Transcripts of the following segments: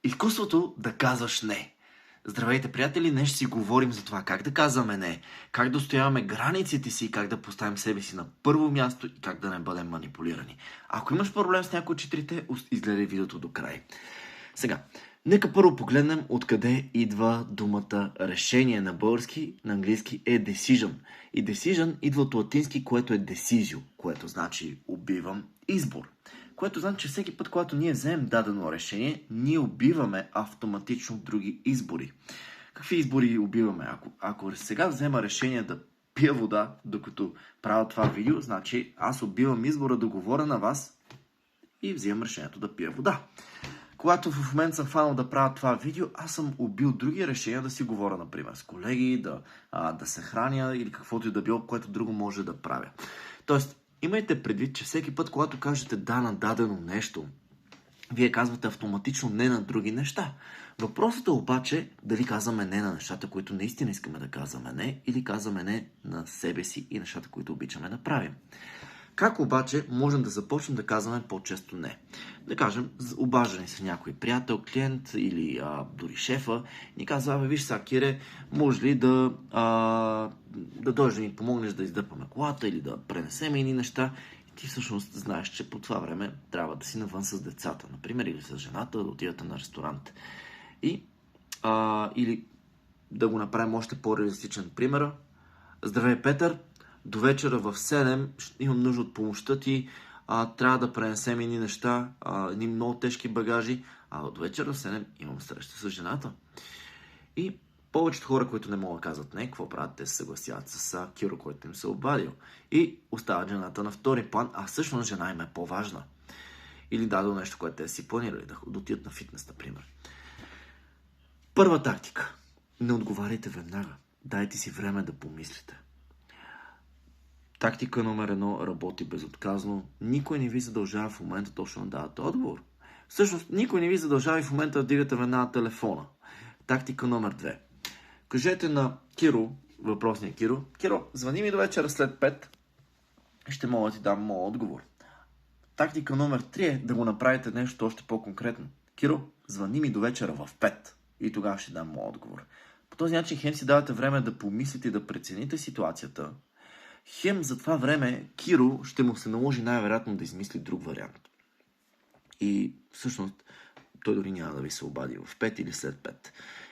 Изкуството да казваш не. Здравейте, приятели! Днес ще си говорим за това как да казваме не, как да устояваме границите си, как да поставим себе си на първо място и как да не бъдем манипулирани. Ако имаш проблем с някои от четирите, изгледай видеото до край. Сега, нека първо погледнем откъде идва думата решение на български, на английски е decision. И decision идва от латински, което е decisio, което значи убивам избор. Което значи, че всеки път, когато ние вземем дадено решение, ние убиваме автоматично други избори. Какви избори убиваме? Ако сега взема решение да пия вода, докато правя това видео, значи аз убивам избора да говоря на вас и взимам решението да пия вода. Когато в момента съм фанал да правя това видео, аз съм убил други решения да си говоря, например, с колеги, да се храня или каквото и да било, което друго може да правя. Тоест, имайте предвид, че всеки път, когато кажете да на дадено нещо, вие казвате автоматично не на други неща. Въпросът е обаче дали казваме не на нещата, които наистина искаме да казваме не, или казваме не на себе си и нещата, които обичаме да правим. Как обаче можем да започнем да казваме по-често не? Да кажем, обаждани с някой приятел, клиент или дори шефа, ни казва: виж сега, Кире, може ли да дойдеш да ни помогнеш да издърпаме колата или да пренесем едни неща? И ти всъщност знаеш, че по това време трябва да си навън с децата, например, или с жената, да отидете на ресторант. Или да го направим още по-реалистичен пример. Здравей, Петър! До вечера в 7 имам нужда от помощта ти, трябва да пренесем едни неща, едни много тежки багажи, до вечера в 7 имам среща с жената. И повечето хора, които не могат да казват не, какво правят? Те се съгласяват с Киро, който им се обадил. И остават жената на втори план, а всъщност жена им е по-важна. Или дадо нещо, което те си планирали, да отидат на фитнес, например. Първа тактика. Не отговаряйте веднага. Дайте си време да помислите. Тактика номер 1 работи безотказно. Никой не ви задължава в момента точно да давате отговор. Всъщност, никой не ви задължава и в момента да дигате веднага телефона. Тактика номер 2. Кажете на Киро, въпросния Киро: Киро, звъни ми до вечера след 5, ще мога да ти дам моят отговор. Тактика номер 3 е да го направите нещо още по-конкретно. Киро, звъни ми до вечера в 5 и тогава ще дам моят отговор. По този начин хем си давате време да помислите и да прецените ситуацията. Хем за това време Киро ще му се наложи най-вероятно да измисли друг вариант. И всъщност той дори няма да ви се обади в 5 или след 5.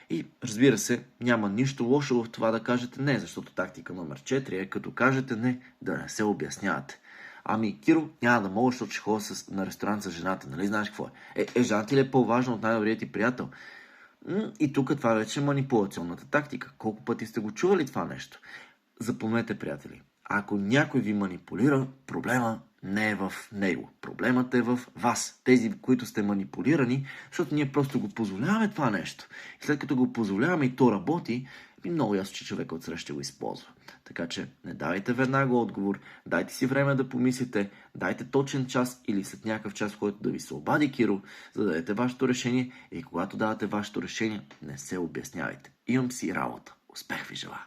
И разбира се, няма нищо лошо в това да кажете не, защото тактика номер 4 е като кажете не, да не се обяснявате. Киро, няма да мога, защото ще ходя на ресторант с жената, нали знаеш какво е? Жената ти ли е по-важна от най-добрият ти приятел? И тук това вече е манипулационната тактика. Колко пъти сте го чували това нещо? Запомнете, приятели. Ако някой ви манипулира, проблема не е в него. Проблемът е в вас. Тези, които сте манипулирани, защото ние просто го позволяваме това нещо. И след като го позволяваме и то работи, много ясно, че човека отсреща ще го използва. Така че не давайте веднага отговор, дайте си време да помислите, дайте точен час или след някакъв час, в който да ви се обади Киро, за да дадете вашето решение, и когато давате вашето решение, не се обяснявайте. Имам си работа. Успех ви желая!